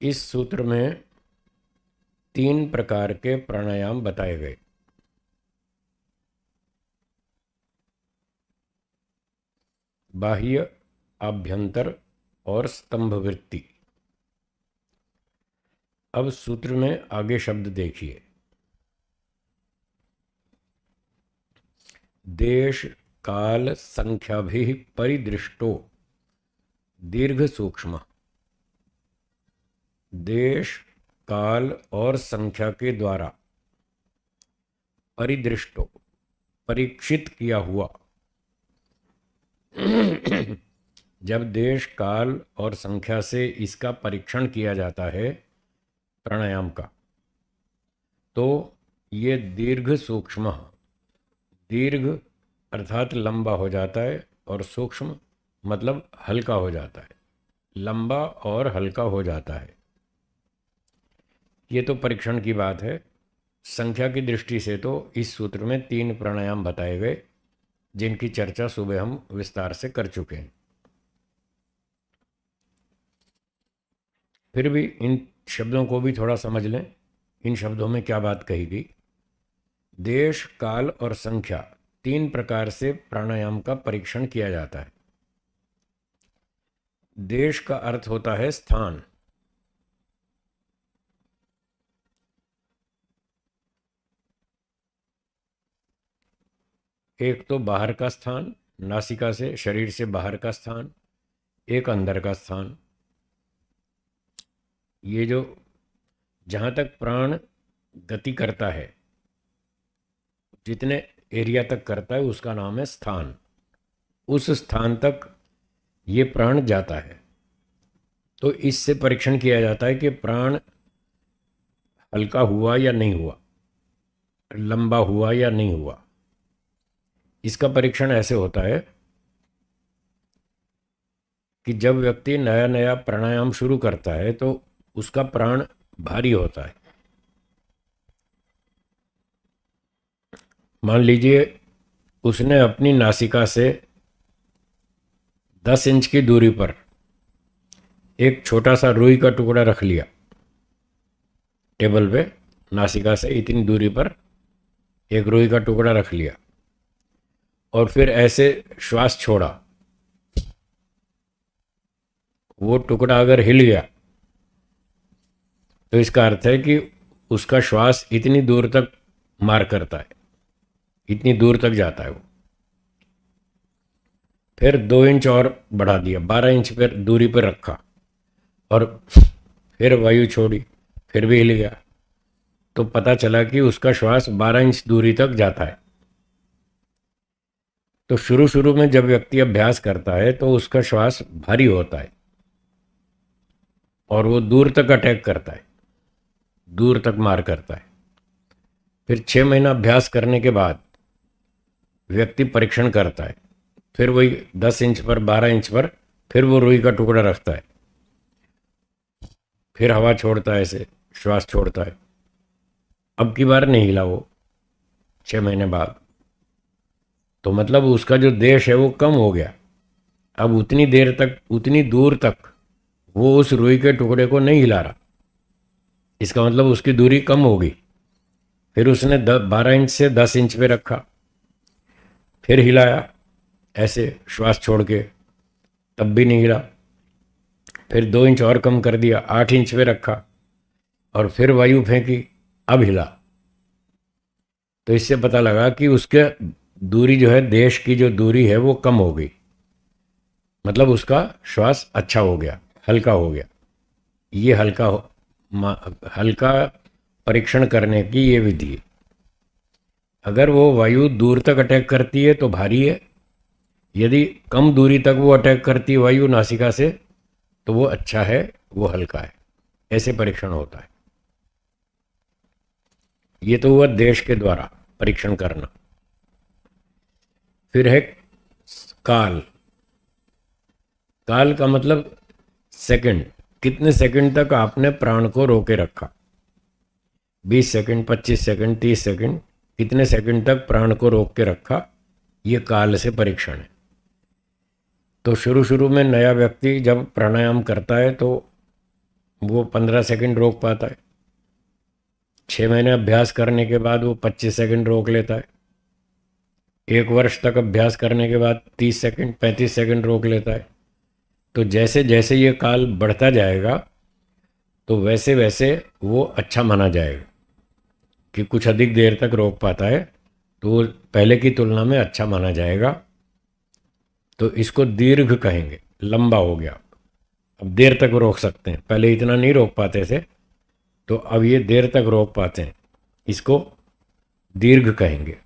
इस सूत्र में 3 प्रकार के प्राणायाम बताए गए। बाह्य, आभ्यंतर और स्तंभ वृत्ति। अब सूत्र में आगे शब्द देखिए। देश काल संख्याभिः परिदृष्टो दीर्घ सूक्ष्म। देश काल और संख्या के द्वारा परिदृष्टो परीक्षित किया हुआ। जब देश काल और संख्या से इसका परीक्षण किया जाता है प्राणायाम का, तो ये दीर्घ सूक्ष्म, दीर्घ अर्थात लंबा हो जाता है और सूक्ष्म मतलब हल्का हो जाता है। लंबा और हल्का हो जाता है। ये तो परीक्षण की बात है। संख्या की दृष्टि से तो इस सूत्र में 3 प्राणायाम बताए गए, जिनकी चर्चा सुबह हम विस्तार से कर चुके हैं। फिर भी इन शब्दों को भी थोड़ा समझ लें। इन शब्दों में क्या बात कही गई। देश, काल और संख्या 3 प्रकार से प्राणायाम का परीक्षण किया जाता है। देश का अर्थ होता है स्थान। एक तो बाहर का स्थान, नासिका से, शरीर से बाहर का स्थान, एक अंदर का स्थान। ये जो जहाँ तक प्राण गति करता है, जितने एरिया तक करता है, उसका नाम है स्थान। उस स्थान तक ये प्राण जाता है। तो इससे परीक्षण किया जाता है कि प्राण हल्का हुआ या नहीं हुआ, लंबा हुआ या नहीं हुआ। इसका परीक्षण ऐसे होता है कि जब व्यक्ति नया नया प्राणायाम शुरू करता है तो उसका प्राण भारी होता है। मान लीजिए उसने अपनी नासिका से 10 इंच की दूरी पर एक छोटा सा रुई का टुकड़ा रख लिया टेबल पे। नासिका से इतनी दूरी पर एक रुई का टुकड़ा रख लिया और फिर ऐसे श्वास छोड़ा। वो टुकड़ा अगर हिल गया तो इसका अर्थ है कि उसका श्वास इतनी दूर तक मार करता है, इतनी दूर तक जाता है वो। फिर 2 इंच और बढ़ा दिया, 12 इंच पर दूरी पर रखा और फिर वायु छोड़ी, फिर भी हिल गया, तो पता चला कि उसका श्वास 12 इंच दूरी तक जाता है। तो शुरू शुरू में जब व्यक्ति अभ्यास करता है तो उसका श्वास भारी होता है और वो दूर तक अटैक करता है, दूर तक मार करता है। फिर 6 महीना अभ्यास करने के बाद व्यक्ति परीक्षण करता है। फिर वही 10 इंच पर, 12 इंच पर फिर वो रुई का टुकड़ा रखता है, फिर हवा छोड़ता है, ऐसे श्वास छोड़ता है। अब की बार नहीं हिला वो 6 महीने बाद, तो मतलब उसका जो देश है वो कम हो गया। अब उतनी देर तक, उतनी दूर तक वो उस रुई के टुकड़े को नहीं हिला रहा। इसका मतलब उसकी दूरी कम हो गई। फिर उसने 12 इंच से 10 इंच पे रखा, फिर हिलाया ऐसे श्वास छोड़ के, तब भी नहीं हिला। फिर 2 इंच और कम कर दिया, 8 इंच पे रखा और फिर वायु फेंकी, अब हिला। तो इससे पता लगा कि उसके दूरी जो है, देश की जो दूरी है वो कम हो गई। मतलब उसका श्वास अच्छा हो गया, हल्का हो गया। ये हल्का परीक्षण करने की ये विधि है। अगर वो वायु दूर तक अटैक करती है तो भारी है, यदि कम दूरी तक वो अटैक करती है वायु नासिका से तो वो अच्छा है, वो हल्का है। ऐसे परीक्षण होता है। ये तो हुआ देश के द्वारा परीक्षण करना। फिर है काल। काल का मतलब सेकंड। कितने सेकंड तक आपने प्राण को रोके रखा। 20 सेकंड, 25 सेकंड, 30 सेकंड, कितने सेकंड तक प्राण को रोक के रखा, ये काल से परीक्षण है। तो शुरू शुरू में नया व्यक्ति जब प्राणायाम करता है तो वो 15 सेकंड रोक पाता है। 6 महीने अभ्यास करने के बाद वो 25 सेकंड रोक लेता है। 1 वर्ष तक अभ्यास करने के बाद 30 सेकंड 35 सेकंड रोक लेता है। तो जैसे जैसे ये काल बढ़ता जाएगा तो वैसे वैसे वो अच्छा माना जाएगा कि कुछ अधिक देर तक रोक पाता है, तो वो पहले की तुलना में अच्छा माना जाएगा। तो इसको दीर्घ कहेंगे, लंबा हो गया। अब देर तक रोक सकते हैं, पहले इतना नहीं रोक पाते थे, तो अब ये देर तक रोक पाते हैं, इसको दीर्घ कहेंगे।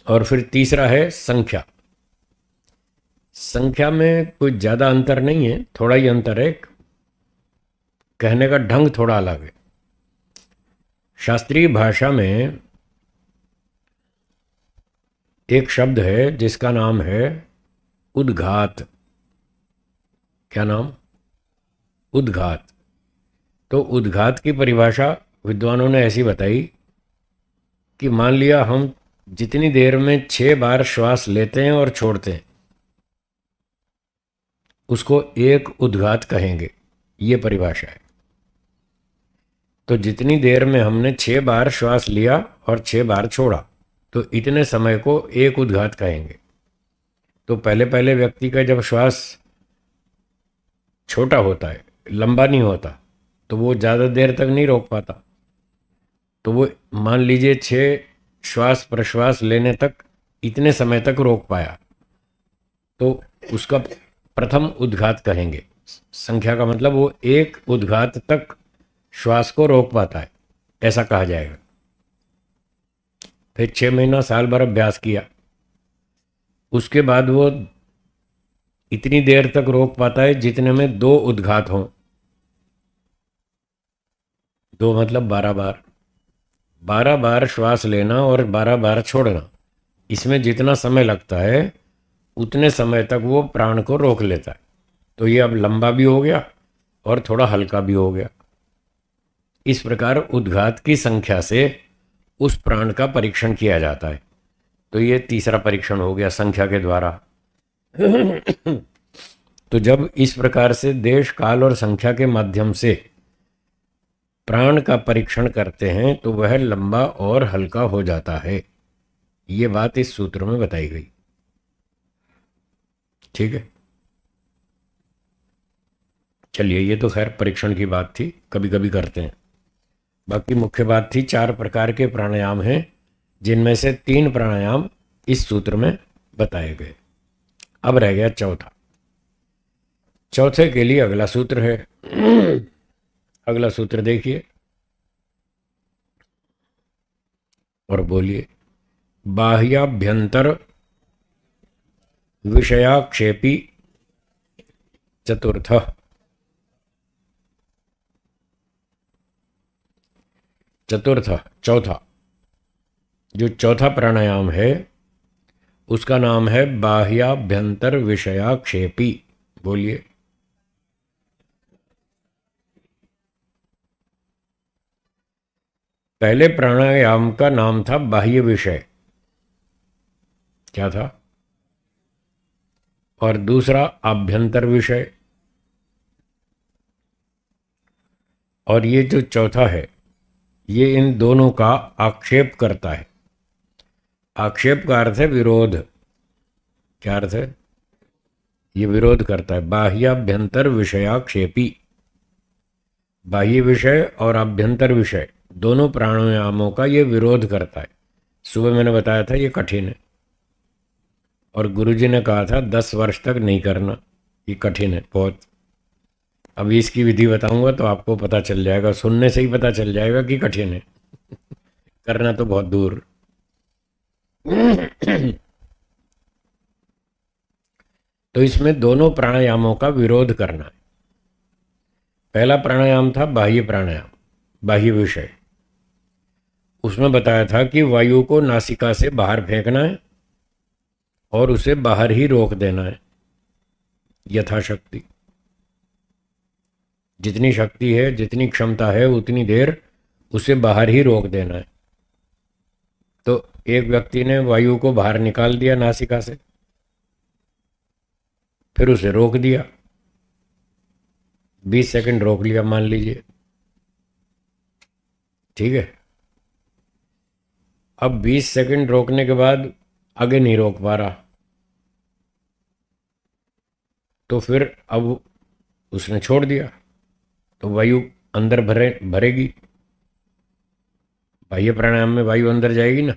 और फिर तीसरा है संख्या। संख्या में कोई ज़्यादा अंतर नहीं है, थोड़ा ही अंतर है, कहने का ढंग थोड़ा अलग है। शास्त्रीय भाषा में एक शब्द है जिसका नाम है उद्घात। क्या नाम? उद्घात। तो उद्घात की परिभाषा विद्वानों ने ऐसी बताई कि मान लिया हम जितनी देर में 6 बार श्वास लेते हैं और छोड़ते हैं उसको एक उद्घात कहेंगे, ये परिभाषा है। तो जितनी देर में हमने 6 बार श्वास लिया और 6 बार छोड़ा तो इतने समय को एक उद्घात कहेंगे। तो पहले पहले व्यक्ति का जब श्वास छोटा होता है, लंबा नहीं होता, तो वो ज़्यादा देर तक नहीं रोक पाता। तो वो मान लीजिए 6 श्वास प्रश्वास लेने तक इतने समय तक रोक पाया, तो उसका प्रथम उद्घात कहेंगे। संख्या का मतलब वो एक उद्घात तक श्वास को रोक पाता है, ऐसा कहा जाएगा। फिर 6 महीना साल भर अभ्यास किया, उसके बाद वो इतनी देर तक रोक पाता है जितने में 2 उद्घात हों। 2 मतलब 12 बार। 12 बार श्वास लेना और 12 बार छोड़ना, इसमें जितना समय लगता है उतने समय तक वो प्राण को रोक लेता है। तो ये अब लंबा भी हो गया और थोड़ा हल्का भी हो गया। इस प्रकार उद्घात की संख्या से उस प्राण का परीक्षण किया जाता है। तो ये तीसरा परीक्षण हो गया संख्या के द्वारा। तो जब इस प्रकार से देश काल और संख्या के माध्यम से प्राण का परीक्षण करते हैं तो वह लंबा और हल्का हो जाता है। ये बात इस सूत्र में बताई गई। ठीक है, चलिए, ये तो खैर परीक्षण की बात थी, कभी कभी करते हैं। बाकी मुख्य बात थी 4 प्रकार के प्राणायाम हैं, जिनमें से 3 प्राणायाम इस सूत्र में बताए गए। अब रह गया चौथा। चौथे के लिए अगला सूत्र है। अगला सूत्र देखिए और बोलिए। बाह्याभ्यंतर विषयाक्षेपी चतुर्थ। चौथा, जो चौथा प्राणायाम है उसका नाम है बाह्याभ्यंतर विषयाक्षेपी। बोलिए। पहले प्राणायाम का नाम था बाह्य विषय। क्या था? और दूसरा आभ्यंतर विषय। और ये जो चौथा है ये इन दोनों का आक्षेप करता है। आक्षेप का अर्थ है विरोध। क्या अर्थ है? ये विरोध करता है। बाह्याभ्यंतर विषयाक्षेपी। बाह्य विषय और आभ्यंतर विषय दोनों प्राणायामों का ये विरोध करता है। सुबह मैंने बताया था ये कठिन है, और गुरुजी ने कहा था 10 वर्ष तक नहीं करना, ये कठिन है बहुत। अभी इसकी विधि बताऊंगा तो आपको पता चल जाएगा, सुनने से ही पता चल जाएगा कि कठिन है। करना तो बहुत दूर। तो इसमें दोनों प्राणायामों का विरोध करना है। पहला प्राणायाम था बाह्य प्राणायाम, बाह्य विषय। उसमें बताया था कि वायु को नासिका से बाहर फेंकना है और उसे बाहर ही रोक देना है यथाशक्ति। जितनी शक्ति है, जितनी क्षमता है, उतनी देर उसे बाहर ही रोक देना है। तो एक व्यक्ति ने वायु को बाहर निकाल दिया नासिका से, फिर उसे रोक दिया, 20 सेकंड रोक लिया मान लीजिए, ठीक है। अब 20 सेकंड रोकने के बाद आगे नहीं रोक पा रहा, तो फिर अब उसने छोड़ दिया, तो वायु अंदर भरेगी, बाह्य प्राणायाम में वायु अंदर जाएगी ना।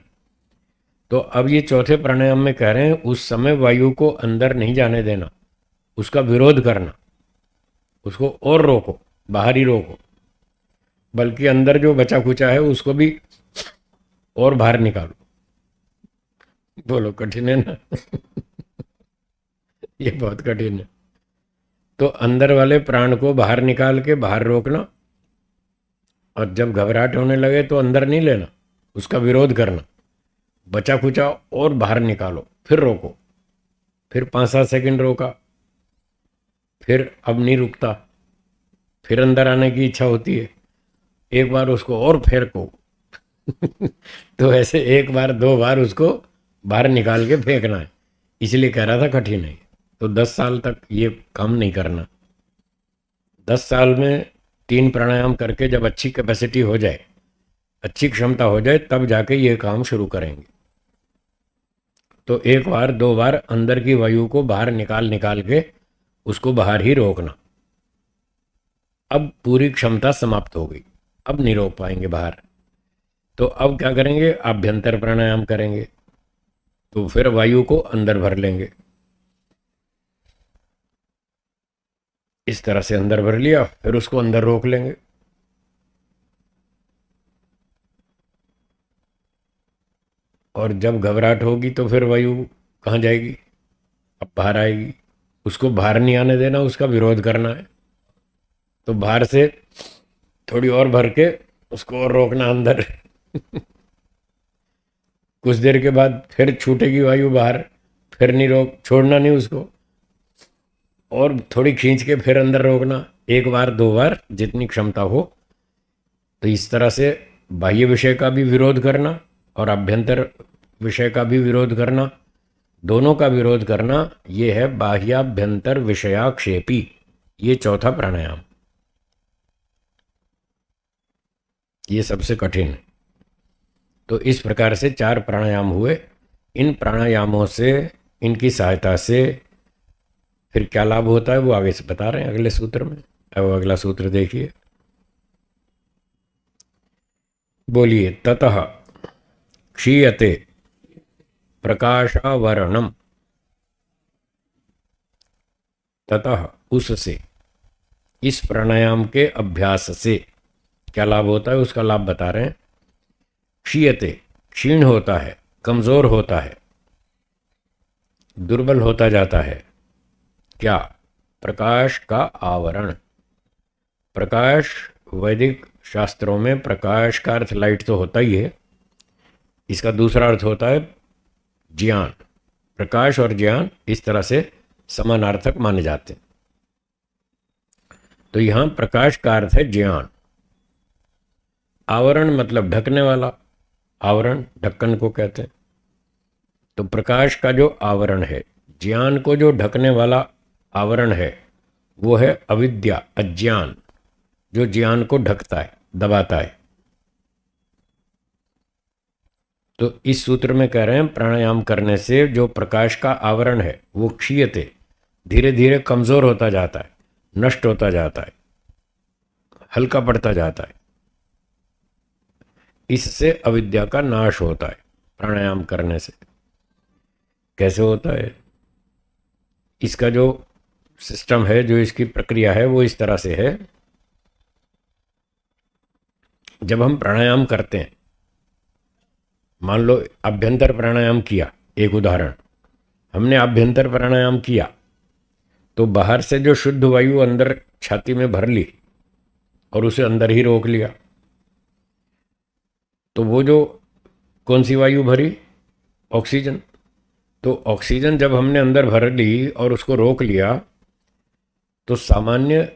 तो अब ये चौथे प्राणायाम में कह रहे हैं उस समय वायु को अंदर नहीं जाने देना, उसका विरोध करना, उसको और रोको, बाहर ही रोको, बल्कि अंदर जो बचा खुचा है उसको भी और बाहर निकालो। बोलो कठिन है ना? ये बहुत कठिन है। तो अंदर वाले प्राण को बाहर निकाल के बाहर रोकना, और जब घबराहट होने लगे तो अंदर नहीं लेना, उसका विरोध करना, बचा खुचा और बाहर निकालो, फिर रोको, फिर 5-7 सेकंड रोका, फिर अब नहीं रुकता, फिर अंदर आने की इच्छा होती है, एक बार उसको और फेंको। तो ऐसे एक बार 2 बार उसको बाहर निकाल के फेंकना है। इसलिए कह रहा था कठिन है। तो 10 साल तक ये काम नहीं करना। 10 साल में 3 प्राणायाम करके जब अच्छी कैपेसिटी हो जाए, अच्छी क्षमता हो जाए, तब जाके ये काम शुरू करेंगे। तो 1 बार 2 बार अंदर की वायु को बाहर निकाल निकाल के उसको बाहर ही रोकना। अब पूरी क्षमता समाप्त हो गई, अब नहीं रोक पाएंगे बाहर, तो अब क्या करेंगे? आभ्यंतर प्राणायाम करेंगे। तो फिर वायु को अंदर भर लेंगे, इस तरह से अंदर भर लिया, फिर उसको अंदर रोक लेंगे। और जब घबराहट होगी तो फिर वायु कहाँ जाएगी? अब बाहर आएगी, उसको बाहर नहीं आने देना, उसका विरोध करना है। तो बाहर से थोड़ी और भर के उसको और रोकना अंदर। कुछ देर के बाद फिर छूटेगी वायु बाहर, फिर नहीं रोक, छोड़ना नहीं उसको, और थोड़ी खींच के फिर अंदर रोकना, 1 बार 2 बार जितनी क्षमता हो। तो इस तरह से बाह्य विषय का भी विरोध करना और आभ्यंतर विषय का भी विरोध करना, दोनों का विरोध करना, ये है बाह्याभ्यंतर विषयाक्षेपी, ये चौथा प्राणायाम, ये सबसे कठिन है। तो इस प्रकार से 4 प्राणायाम हुए। इन प्राणायामों से, इनकी सहायता से फिर क्या लाभ होता है वो आगे से बता रहे हैं अगले सूत्र में। अब अगला सूत्र देखिए, बोलिए। ततः क्षीयते प्रकाशावरणम, ततः उससे, इस प्राणायाम के अभ्यास से क्या लाभ होता है उसका लाभ बता रहे हैं। क्षीयते, क्षीण होता है, कमजोर होता है, दुर्बल होता जाता है। क्या? प्रकाश का आवरण। प्रकाश, वैदिक शास्त्रों में प्रकाश का अर्थ लाइट तो होता ही है, इसका दूसरा अर्थ होता है ज्ञान। प्रकाश और ज्ञान इस तरह से समानार्थक माने जाते हैं। तो यहां प्रकाश का अर्थ है ज्ञान। आवरण मतलब ढकने वाला, आवरण ढक्कन को कहते हैं। तो प्रकाश का जो आवरण है, ज्ञान को जो ढकने वाला आवरण है, वो है अविद्या, अज्ञान, जो ज्ञान को ढकता है, दबाता है। तो इस सूत्र में कह रहे हैं प्राणायाम करने से जो प्रकाश का आवरण है वो क्षीयते, धीरे धीरे कमजोर होता जाता है, नष्ट होता जाता है, हल्का पड़ता जाता है। इससे अविद्या का नाश होता है प्राणायाम करने से। कैसे होता है? इसका जो सिस्टम है, जो इसकी प्रक्रिया है, वो इस तरह से है। जब हम प्राणायाम करते हैं, मान लो अभ्यंतर प्राणायाम किया, एक उदाहरण, हमने अभ्यंतर प्राणायाम किया तो बाहर से जो शुद्ध वायु अंदर छाती में भर ली और उसे अंदर ही रोक लिया, तो वो जो कौन सी वायु भरी? ऑक्सीजन। तो ऑक्सीजन जब हमने अंदर भर ली और उसको रोक लिया, तो सामान्य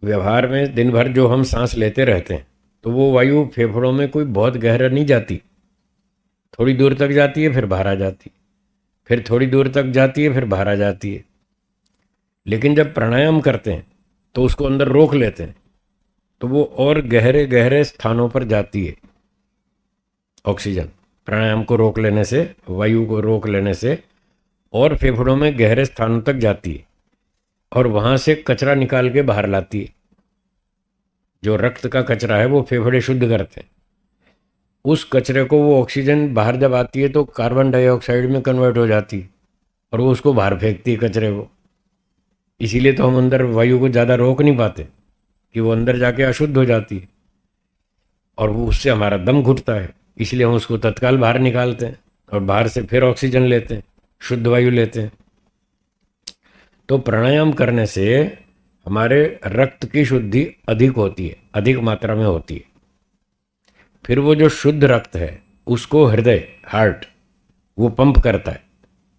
व्यवहार में दिन भर जो हम सांस लेते रहते हैं, तो वो वायु फेफड़ों में कोई बहुत गहरा नहीं जाती, थोड़ी दूर तक जाती है फिर बाहर आ जाती है, फिर थोड़ी दूर तक जाती है फिर बाहर आ जाती है। लेकिन जब प्राणायाम करते हैं तो उसको अंदर रोक लेते हैं, तो वो और गहरे गहरे स्थानों पर जाती है ऑक्सीजन। प्राणायाम को रोक लेने से, वायु को रोक लेने से और फेफड़ों में गहरे स्थानों तक जाती है और वहां से कचरा निकाल के बाहर लाती है। जो रक्त का कचरा है वो फेफड़े शुद्ध करते हैं। उस कचरे को वो ऑक्सीजन बाहर जब आती है तो कार्बन डाइऑक्साइड में कन्वर्ट हो जाती है और वो उसको बाहर फेंकती है कचरे को। इसीलिए तो हम अंदर वायु को ज़्यादा रोक नहीं पाते कि वो अंदर जाके अशुद्ध हो जाती है और वो उससे हमारा दम घुटता है। इसलिए हम उसको तत्काल बाहर निकालते हैं और बाहर से फिर ऑक्सीजन लेते हैं, शुद्ध वायु लेते हैं। तो प्राणायाम करने से हमारे रक्त की शुद्धि अधिक होती है, अधिक मात्रा में होती है। फिर वो जो शुद्ध रक्त है उसको हृदय, हार्ट, वो पंप करता है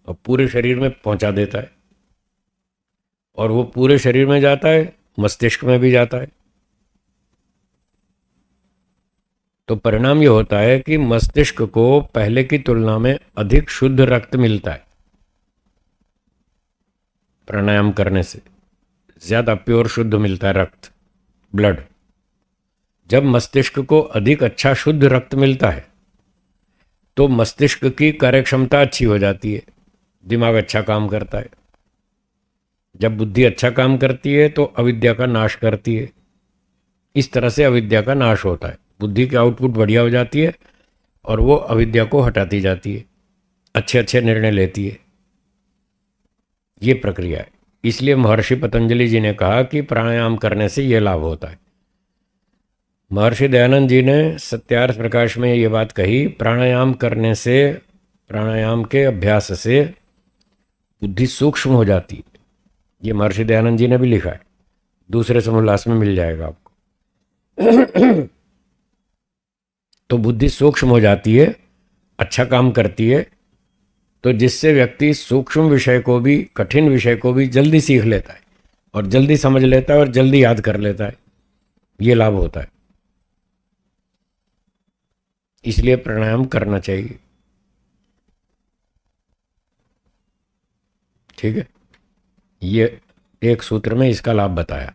और पूरे शरीर में पहुंचा देता है और वो पूरे शरीर में जाता है, मस्तिष्क में भी जाता है। तो परिणाम ये होता है कि मस्तिष्क को पहले की तुलना में अधिक शुद्ध रक्त मिलता है। प्राणायाम करने से ज्यादा प्योर शुद्ध मिलता है रक्त, ब्लड। जब मस्तिष्क को अधिक अच्छा शुद्ध रक्त मिलता है तो मस्तिष्क की कार्यक्षमता अच्छी हो जाती है, दिमाग अच्छा काम करता है। जब बुद्धि अच्छा काम करती है तो अविद्या का नाश करती है। इस तरह से अविद्या का नाश होता है, बुद्धि की आउटपुट बढ़िया हो जाती है और वो अविद्या को हटाती जाती है, अच्छे अच्छे निर्णय लेती है। ये प्रक्रिया है। इसलिए महर्षि पतंजलि जी ने कहा कि प्राणायाम करने से ये लाभ होता है। महर्षि दयानंद जी ने सत्यार्थ प्रकाश में ये बात कही, प्राणायाम करने से, प्राणायाम के अभ्यास से बुद्धि सूक्ष्म हो जाती है। ये महर्षि दयानंद जी ने भी लिखा है, दूसरे समोल्लास में मिल जाएगा आपको। तो बुद्धि सूक्ष्म हो जाती है, अच्छा काम करती है, तो जिससे व्यक्ति सूक्ष्म विषय को भी, कठिन विषय को भी जल्दी सीख लेता है और जल्दी समझ लेता है और जल्दी याद कर लेता है। ये लाभ होता है। इसलिए प्राणायाम करना चाहिए। ठीक है, ये एक सूत्र में इसका लाभ बताया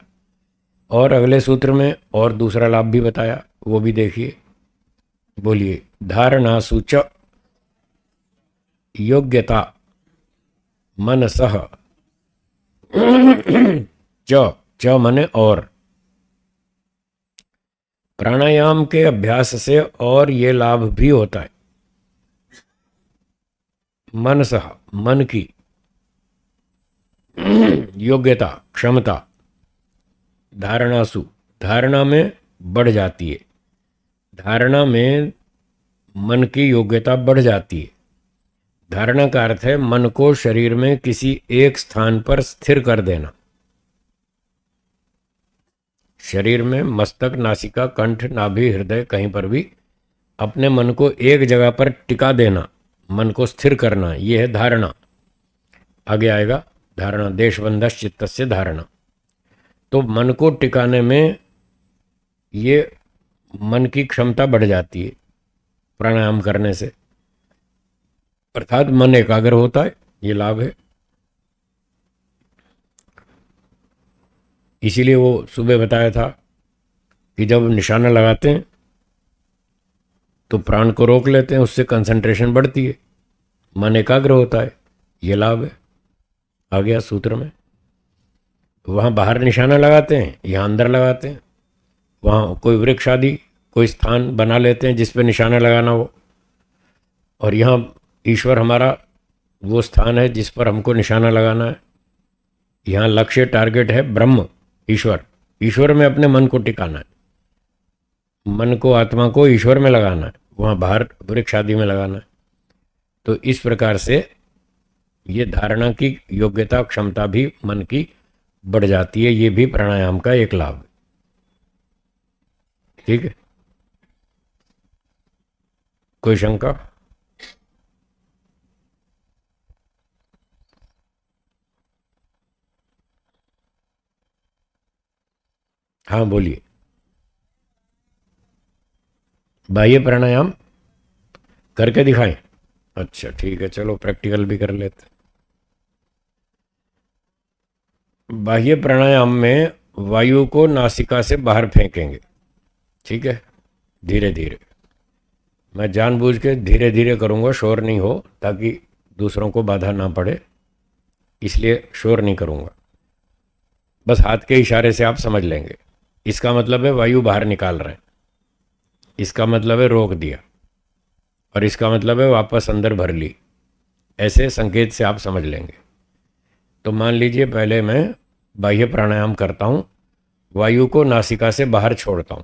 और अगले सूत्र में और दूसरा लाभ भी बताया, वो भी देखिए। बोलिए। धारणा सूच योग्यता मनसह च, च माने और। प्राणायाम के अभ्यास से और ये लाभ भी होता है। मनसह, मन की योग्यता, क्षमता, धारणासु, धारणा में बढ़ जाती है। धारणा में मन की योग्यता बढ़ जाती है। धारणा का अर्थ है मन को शरीर में किसी एक स्थान पर स्थिर कर देना। शरीर में मस्तक, नासिका, कंठ, नाभि, हृदय, कहीं पर भी अपने मन को एक जगह पर टिका देना, मन को स्थिर करना, यह है धारणा। आगे आएगा धारणा, देशबंधस चित्तस्य धारणा। तो मन को टिकाने में ये मन की क्षमता बढ़ जाती है प्राणायाम करने से, अर्थात मन एकाग्र होता है। ये लाभ है। इसीलिए वो सुबह बताया था कि जब निशाना लगाते हैं तो प्राण को रोक लेते हैं, उससे कंसंट्रेशन बढ़ती है, मन एकाग्र होता है। ये लाभ है। आ गया सूत्र में। वहाँ बाहर निशाना लगाते हैं, यहाँ अंदर लगाते हैं। वहाँ कोई वृक्ष आदि, कोई स्थान बना लेते हैं जिस पे निशाना लगाना हो, और यहाँ ईश्वर हमारा वो स्थान है जिस पर हमको निशाना लगाना है। यहाँ लक्ष्य, टारगेट है ब्रह्म, ईश्वर। ईश्वर में अपने मन को टिकाना है, मन को, आत्मा को ईश्वर में लगाना है, वहाँ बाहर वृक्ष आदि में लगाना है। तो इस प्रकार से ये धारणा की योग्यता, क्षमता भी मन की बढ़ जाती है। ये भी प्राणायाम का एक लाभ है। ठीक है, कोई शंका? हाँ बोलिए। बाह्य प्राणायाम करके दिखाएं? अच्छा ठीक है, चलो प्रैक्टिकल भी कर लेते हैं। बाह्य प्राणायाम में वायु को नासिका से बाहर फेंकेंगे, ठीक है, धीरे धीरे। मैं जानबूझ के धीरे धीरे करूँगा, शोर नहीं हो, ताकि दूसरों को बाधा ना पड़े, इसलिए शोर नहीं करूँगा। बस हाथ के इशारे से आप समझ लेंगे। इसका मतलब है वायु बाहर निकाल रहे हैं, इसका मतलब है रोक दिया, और इसका मतलब है वापस अंदर भर ली। ऐसे संकेत से आप समझ लेंगे। तो मान लीजिए पहले मैं बाह्य प्राणायाम करता हूँ, वायु को नासिका से बाहर छोड़ता हूँ।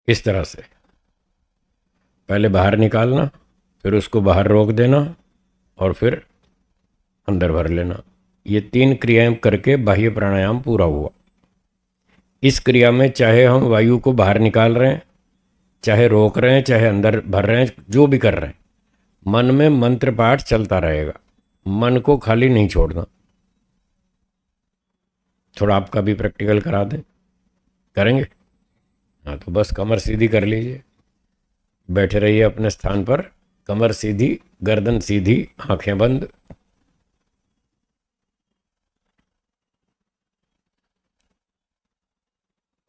इस तरह से पहले बाहर निकालना, फिर उसको बाहर रोक देना, और फिर अंदर भर लेना। ये 3 क्रियाएं करके बाह्य प्राणायाम पूरा हुआ। इस क्रिया में चाहे हम वायु को बाहर निकाल रहे हैं, चाहे रोक रहे हैं, चाहे अंदर भर रहे हैं, जो भी कर रहे हैं, मन में मंत्र पाठ चलता रहेगा। मन को खाली नहीं छोड़ना। थोड़ा आपका भी प्रैक्टिकल करा दें, करेंगे? हाँ, तो बस कमर सीधी कर लीजिए, बैठे रहिए अपने स्थान पर, कमर सीधी, गर्दन सीधी, आंखें बंद।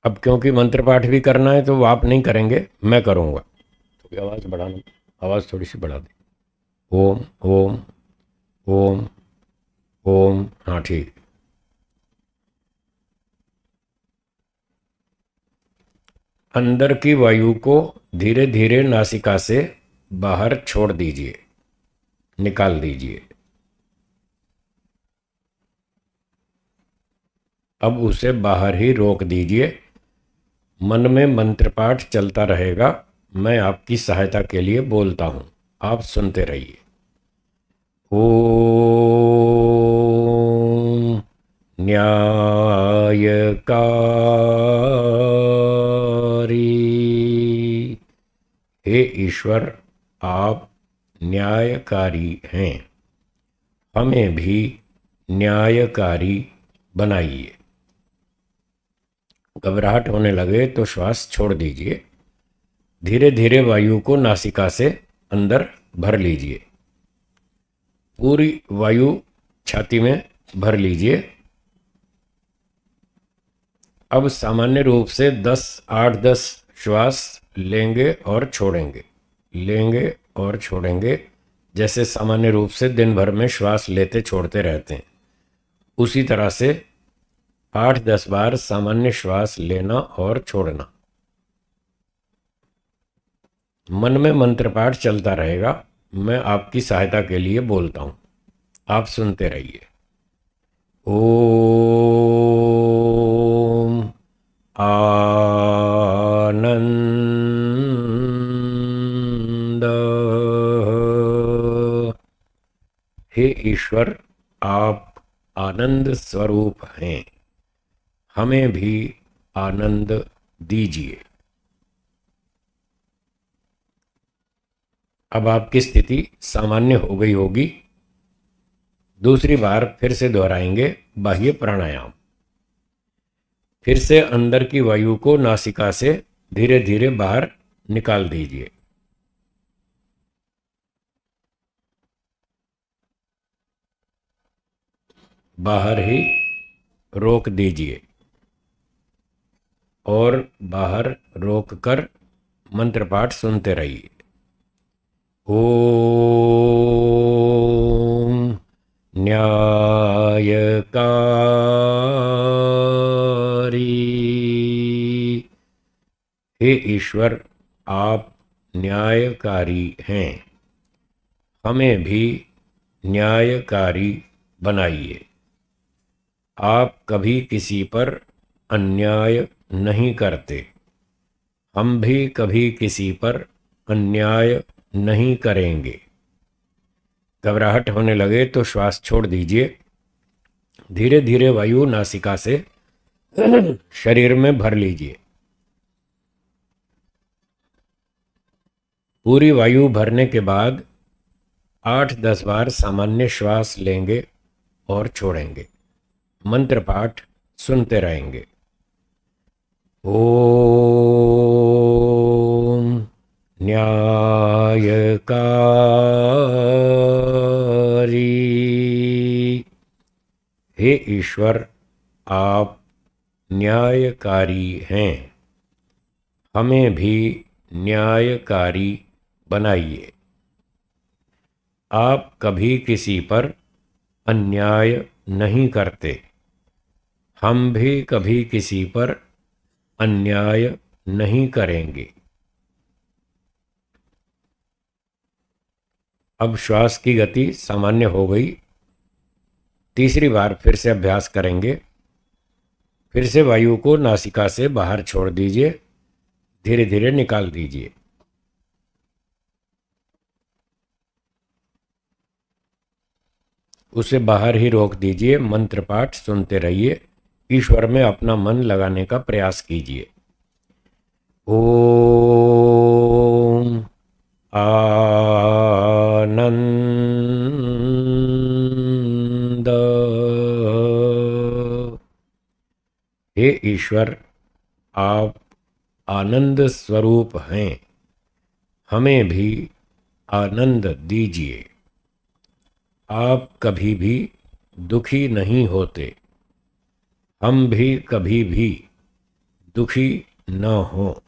अब क्योंकि मंत्र पाठ भी करना है तो वो आप नहीं करेंगे, मैं करूँगा। थोड़ी आवाज़ बढ़ाना, आवाज़ थोड़ी सी बढ़ा दी। ओम ओम ओम ओम। हाँ ठीक। अंदर की वायु को धीरे धीरे नासिका से बाहर छोड़ दीजिए, निकाल दीजिए। अब उसे बाहर ही रोक दीजिए। मन में मंत्र पाठ चलता रहेगा, मैं आपकी सहायता के लिए बोलता हूं, आप सुनते रहिए। ओम न्यायकारी। हे ईश्वर, आप न्यायकारी हैं, हमें भी न्यायकारी बनाइए। घबराहट होने लगे तो श्वास छोड़ दीजिए। धीरे धीरे वायु को नासिका से अंदर भर लीजिए। पूरी वायु छाती में भर लीजिए। अब सामान्य रूप से 8-10 श्वास लेंगे और छोड़ेंगे, लेंगे और छोड़ेंगे, जैसे सामान्य रूप से दिन भर में श्वास लेते छोड़ते रहते हैं। उसी तरह से 8-10 बार सामान्य श्वास लेना और छोड़ना। मन में मंत्र पाठ चलता रहेगा, मैं आपकी सहायता के लिए बोलता हूं, आप सुनते रहिए। ओम आनंद। हे ईश्वर, आप आनंद स्वरूप हैं, हमें भी आनंद दीजिए। अब आपकी स्थिति सामान्य हो गई होगी। दूसरी बार फिर से दोहराएंगे बाह्य प्राणायाम। फिर से अंदर की वायु को नासिका से धीरे धीरे बाहर निकाल दीजिए। बाहर ही रोक दीजिए, और बाहर रोककर मंत्र पाठ सुनते रहिए। ओम न्यायकारी। हे ईश्वर, आप न्यायकारी हैं, हमें भी न्यायकारी बनाइए। आप कभी किसी पर अन्याय नहीं करते, हम भी कभी किसी पर अन्याय नहीं करेंगे। घबराहट होने लगे तो श्वास छोड़ दीजिए। धीरे धीरे वायु नासिका से शरीर में भर लीजिए। पूरी वायु भरने के बाद 8-10 बार सामान्य श्वास लेंगे और छोड़ेंगे। मंत्र पाठ सुनते रहेंगे। ओम न्यायकारी। हे ईश्वर, आप न्यायकारी हैं, हमें भी न्यायकारी बनाइए। आप कभी किसी पर अन्याय नहीं करते, हम भी कभी किसी पर अन्याय नहीं करेंगे। अब श्वास की गति सामान्य हो गई। तीसरी बार फिर से अभ्यास करेंगे। फिर से वायु को नासिका से बाहर छोड़ दीजिए, धीरे धीरे निकाल दीजिए। उसे बाहर ही रोक दीजिए। मंत्र पाठ सुनते रहिए। ईश्वर में अपना मन लगाने का प्रयास कीजिए। ओम आनंद। हे ईश्वर, आप आनंद स्वरूप हैं, हमें भी आनंद दीजिए। आप कभी भी दुखी नहीं होते, हम भी कभी भी दुखी न हो।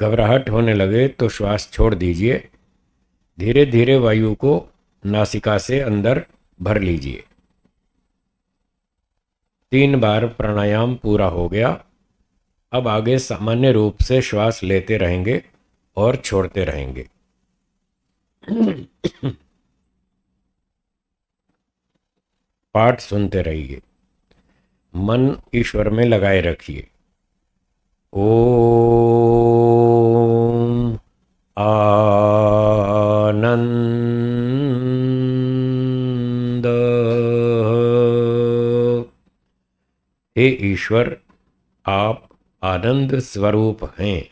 घबराहट होने लगे तो श्वास छोड़ दीजिए। धीरे धीरे वायु को नासिका से अंदर भर लीजिए। 3 बार प्राणायाम पूरा हो गया। अब आगे सामान्य रूप से श्वास लेते रहेंगे और छोड़ते रहेंगे। पाठ सुनते रहिए। मन ईश्वर में लगाए रखिए। ओम आनंद। हे ईश्वर, आप आनंद स्वरूप हैं,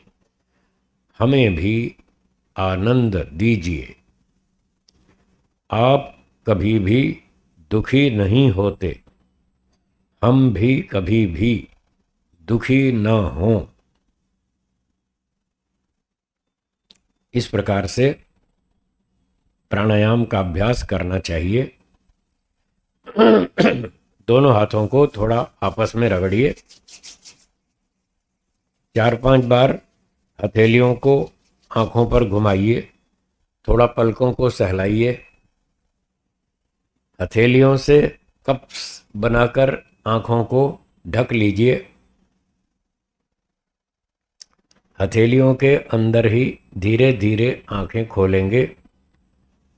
हमें भी आनंद दीजिए। आप कभी भी दुखी नहीं होते, हम भी कभी भी दुखी न हों। इस प्रकार से प्राणायाम का अभ्यास करना चाहिए। दोनों हाथों को थोड़ा आपस में रगड़िए। 4-5 बार हथेलियों को आंखों पर घुमाइए। थोड़ा पलकों को सहलाइए। हथेलियों से कप्स बनाकर आंखों को ढक लीजिए। हथेलियों के अंदर ही धीरे धीरे आंखें खोलेंगे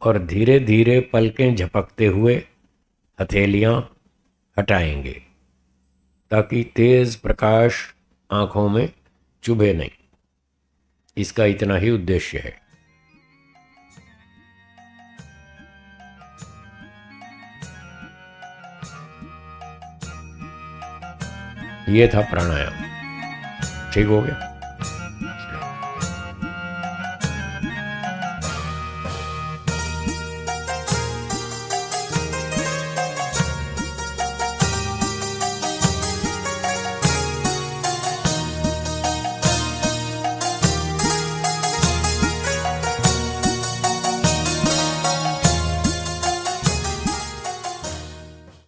और धीरे धीरे पलकें झपकते हुए हथेलियां हटाएंगे, ताकि तेज प्रकाश आंखों में चुभे नहीं। इसका इतना ही उद्देश्य है। ये था प्राणायाम। ठीक हो गया।